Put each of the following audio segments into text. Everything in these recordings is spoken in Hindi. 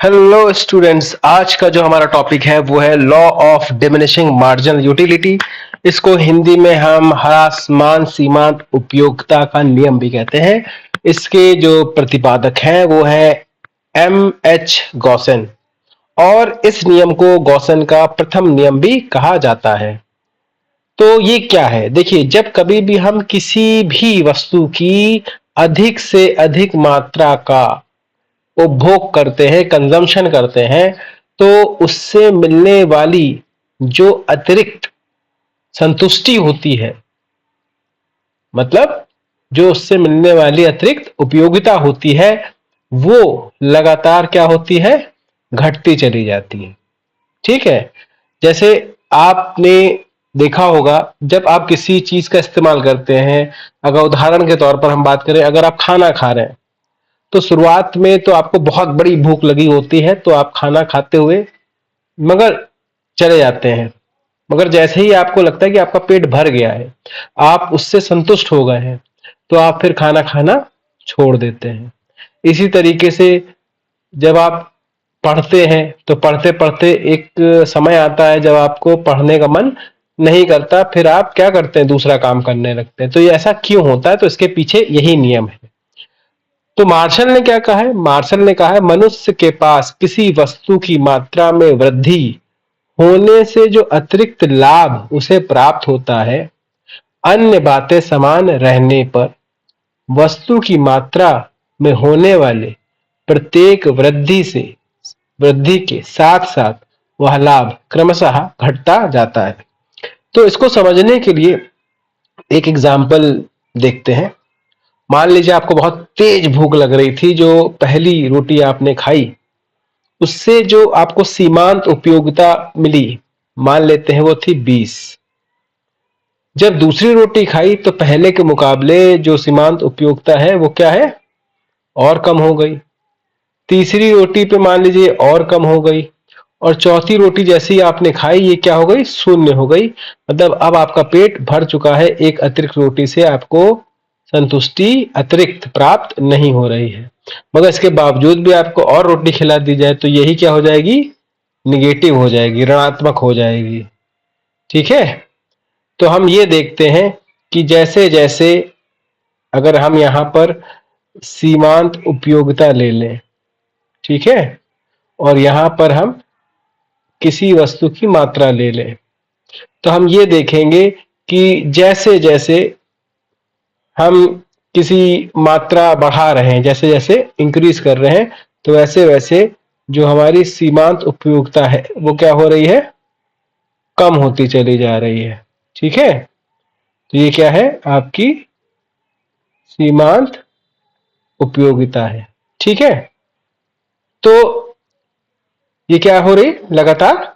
हेलो स्टूडेंट्स, आज का जो हमारा टॉपिक है वो है law of diminishing marginal utility. इसको हिंदी में हम ह्रासमान सीमांत उपयोगिता का नियम भी कहते हैं। इसके जो प्रतिपादक हैं वो है M.H. गॉसेन, और इस नियम को गॉसेन का प्रथम नियम भी कहा जाता है। तो ये क्या है? देखिए, जब कभी भी हम किसी भी वस्तु की अधिक से अधिक मात्रा का उपभोग करते हैं, कंजम्पशन करते हैं, तो उससे मिलने वाली जो अतिरिक्त संतुष्टि होती है, मतलब जो उससे मिलने वाली अतिरिक्त उपयोगिता होती है, वो लगातार क्या होती है? घटती चली जाती है। ठीक है। जैसे आपने देखा होगा, जब आप किसी चीज का इस्तेमाल करते हैं, अगर उदाहरण के तौर पर हम बात करें, अगर आप खाना खा रहे हैं तो शुरुआत में तो आपको बहुत बड़ी भूख लगी होती है, तो आप खाना खाते हुए मगर चले जाते हैं। मगर जैसे ही आपको लगता है कि आपका पेट भर गया है, आप उससे संतुष्ट हो गए हैं, तो आप फिर खाना खाना छोड़ देते हैं। इसी तरीके से जब आप पढ़ते हैं तो पढ़ते पढ़ते एक समय आता है जब आपको पढ़ने का मन नहीं करता, फिर आप क्या करते हैं? दूसरा काम करने लगते हैं। तो ये ऐसा क्यों होता है? तो इसके पीछे यही नियम है। तो मार्शल ने क्या कहा है? मार्शल ने कहा है, मनुष्य के पास किसी वस्तु की मात्रा में वृद्धि होने से जो अतिरिक्त लाभ उसे प्राप्त होता है, अन्य बातें समान रहने पर वस्तु की मात्रा में होने वाले प्रत्येक वृद्धि के साथ साथ वह लाभ क्रमशः घटता जाता है। तो इसको समझने के लिए एक एग्जाम्पल देखते हैं। मान लीजिए आपको बहुत तेज भूख लग रही थी, जो पहली रोटी आपने खाई उससे जो आपको सीमांत उपयोगिता मिली, मान लेते हैं वो थी 20। जब दूसरी रोटी खाई तो पहले के मुकाबले जो सीमांत उपयोगिता है वो क्या है? और कम हो गई। तीसरी रोटी पे मान लीजिए और कम हो गई, और चौथी रोटी जैसे ही आपने खाई ये क्या हो गई? शून्य हो गई। मतलब अब आपका पेट भर चुका है, एक अतिरिक्त रोटी से आपको संतुष्टि अतिरिक्त प्राप्त नहीं हो रही है। मगर इसके बावजूद भी आपको और रोटी खिला दी जाए तो यही क्या हो जाएगी? निगेटिव हो जाएगी, ऋणात्मक हो जाएगी। ठीक है। तो हम ये देखते हैं कि जैसे जैसे अगर हम यहां पर सीमांत उपयोगिता ले लें, ठीक है, और यहां पर हम किसी वस्तु की मात्रा ले लें, तो हम ये देखेंगे कि जैसे जैसे हम किसी मात्रा बढ़ा रहे हैं, जैसे जैसे इंक्रीज कर रहे हैं, तो वैसे वैसे जो हमारी सीमांत उपयोगिता है वो क्या हो रही है? कम होती चली जा रही है। ठीक है। तो ये क्या है? आपकी सीमांत उपयोगिता है। ठीक है। तो ये क्या हो रही? लगातार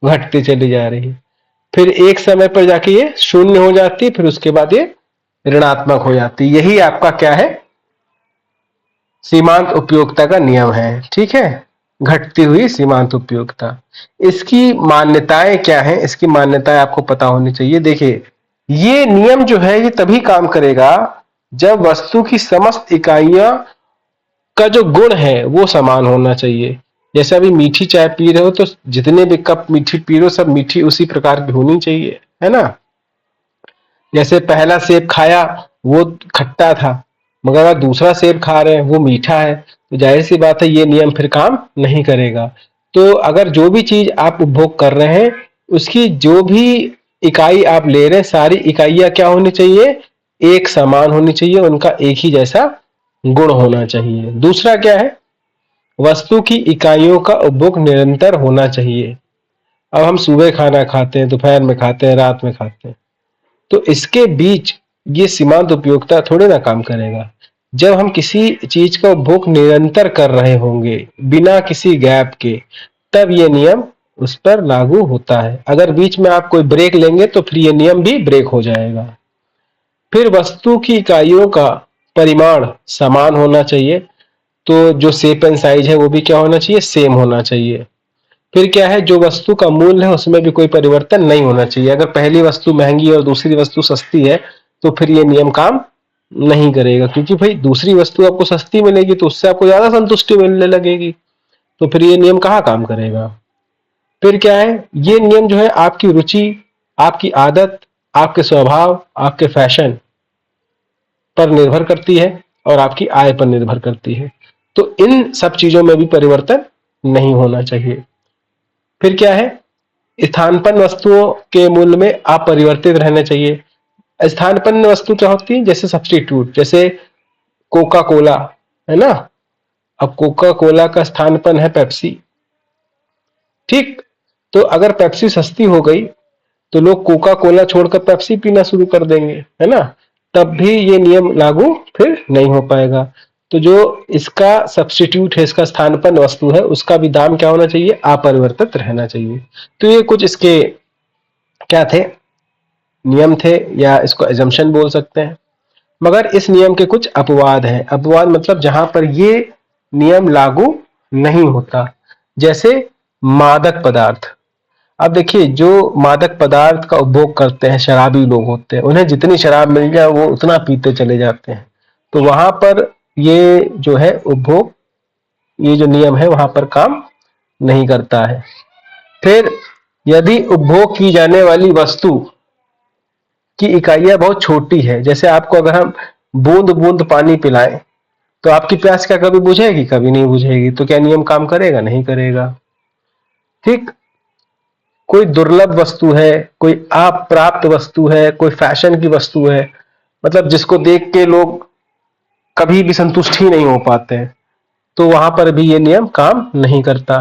घटती चली जा रही है। फिर एक समय पर जाके ये शून्य हो जाती है, फिर उसके बाद ये ऋणात्मक हो जाती है। यही आपका क्या है? सीमांत उपयोगिता का नियम है। ठीक है। घटती हुई सीमांत उपयोगिता। इसकी मान्यताएं क्या है? इसकी मान्यताएं आपको पता होनी चाहिए। देखिए, ये नियम जो है ये तभी काम करेगा जब वस्तु की समस्त इकाइयां का जो गुण है वो समान होना चाहिए। जैसे अभी मीठी चाय पी रहे हो तो जितने भी कप मीठी पी रहे हो सब मीठी उसी प्रकार की होनी चाहिए, है ना? जैसे पहला सेब खाया वो खट्टा था, मगर अगर दूसरा सेब खा रहे हैं वो मीठा है, तो जाहिर सी बात है ये नियम फिर काम नहीं करेगा। तो अगर जो भी चीज आप उपभोग कर रहे हैं उसकी जो भी इकाई आप ले रहे हैं, सारी इकाइयां क्या होनी चाहिए? एक समान होनी चाहिए, उनका एक ही जैसा गुण होना चाहिए। दूसरा क्या है? वस्तु की इकाइयों का उपभोग निरंतर होना चाहिए। अब हम सुबह खाना खाते हैं, दोपहर में खाते हैं, रात में खाते हैं, तो इसके बीच ये सीमांत उपयोगिता थोड़े ना काम करेगा। जब हम किसी चीज का उपभोग निरंतर कर रहे होंगे बिना किसी गैप के, तब ये नियम उस पर लागू होता है। अगर बीच में आप कोई ब्रेक लेंगे तो फिर ये नियम भी ब्रेक हो जाएगा। फिर वस्तु की इकाइयों का परिमाण समान होना चाहिए, तो जो शेप एंड साइज है वो भी क्या होना चाहिए? सेम होना चाहिए। फिर क्या है? जो वस्तु का मूल्य है उसमें भी कोई परिवर्तन नहीं होना चाहिए। अगर पहली वस्तु महंगी और दूसरी वस्तु सस्ती है तो फिर ये नियम काम नहीं करेगा, क्योंकि भाई दूसरी वस्तु आपको सस्ती मिलेगी तो उससे आपको ज्यादा संतुष्टि मिलने लगेगी। तो फिर ये नियम कहाँ काम करेगा। फिर क्या है, ये नियम जो है आपकी रुचि, आपकी आदत, आपके स्वभाव, आपके फैशन पर निर्भर करती है और आपकी आय पर निर्भर करती है। तो इन सब चीजों में भी परिवर्तन नहीं होना चाहिए। फिर क्या है, स्थानापन्न वस्तुओं के मूल्य में अपरिवर्तित रहना चाहिए। स्थानापन्न वस्तु क्या होती है, जैसे सब्स्टिट्यूट, जैसे कोका कोला, है ना। अब कोका कोला का स्थानापन्न है पेप्सी, ठीक। तो अगर पेप्सी सस्ती हो गई तो लोग कोका कोला छोड़कर पेप्सी पीना शुरू कर देंगे, है ना। तब भी ये नियम लागू फिर नहीं हो पाएगा। तो जो इसका सब्स्टिट्यूट है, इसका स्थानापन्न वस्तु है, उसका भी दाम क्या होना चाहिए, अपरिवर्तित रहना चाहिए। तो ये कुछ इसके क्या थे, नियम थे, या इसको एजम्पशन बोल सकते हैं। मगर इस नियम के कुछ अपवाद हैं। अपवाद मतलब जहां पर ये नियम लागू नहीं होता, जैसे मादक पदार्थ। अब देखिए, जो मादक पदार्थ का उपभोग करते हैं, शराबी लोग होते हैं, उन्हें जितनी शराब मिल जाए वो उतना पीते चले जाते हैं। तो वहां पर ये जो है उपभोग, ये जो नियम है वहां पर काम नहीं करता है। फिर यदि उपभोग की जाने वाली वस्तु की इकाइयां बहुत छोटी है, जैसे आपको अगर हम बूंद बूंद पानी पिलाएं तो आपकी प्यास क्या कभी बुझेगी, कभी नहीं बुझेगी। तो क्या नियम काम करेगा, नहीं करेगा, ठीक। कोई दुर्लभ वस्तु है, कोई अप्राप्त वस्तु है, कोई फैशन की वस्तु है, मतलब जिसको देख के लोग कभी भी संतुष्ट ही नहीं हो पाते हैं, तो वहां पर भी ये नियम काम नहीं करता।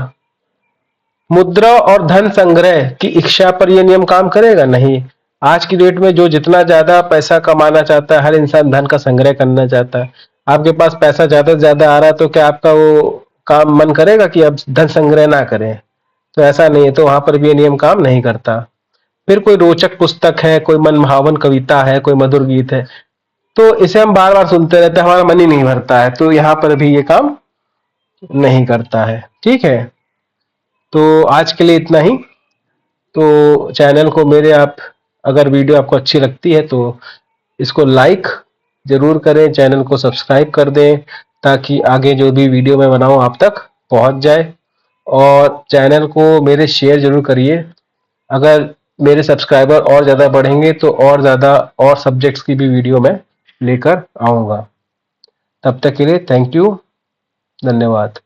मुद्रा और धन संग्रह की इच्छा पर यह नियम काम करेगा, नहीं। आज की डेट में जो जितना ज्यादा पैसा कमाना चाहता है, हर इंसान धन का संग्रह करना चाहता है। आपके पास पैसा ज्यादा से ज्यादा आ रहा है तो क्या आपका वो काम मन करेगा कि अब धन संग्रह ना करें। तो ऐसा नहीं है, तो वहां पर भी ये नियम काम नहीं करता। फिर कोई रोचक पुस्तक है, कोई मनभावन कविता है, कोई मधुर गीत है, तो इसे हम बार बार सुनते रहते हैं, हमारा मन ही नहीं भरता है, तो यहाँ पर भी ये काम नहीं करता है, ठीक है। तो आज के लिए इतना ही। तो चैनल को मेरे आप, अगर वीडियो आपको अच्छी लगती है तो इसको लाइक जरूर करें, चैनल को सब्सक्राइब कर दें, ताकि आगे जो भी वीडियो मैं बनाऊं आप तक पहुंच जाए। और चैनल को मेरे शेयर जरूर करिए। अगर मेरे सब्सक्राइबर और ज़्यादा बढ़ेंगे तो और ज़्यादा और सब्जेक्ट्स की भी वीडियो मैं लेकर आऊँगा। तब तक के लिए थैंक यू, धन्यवाद।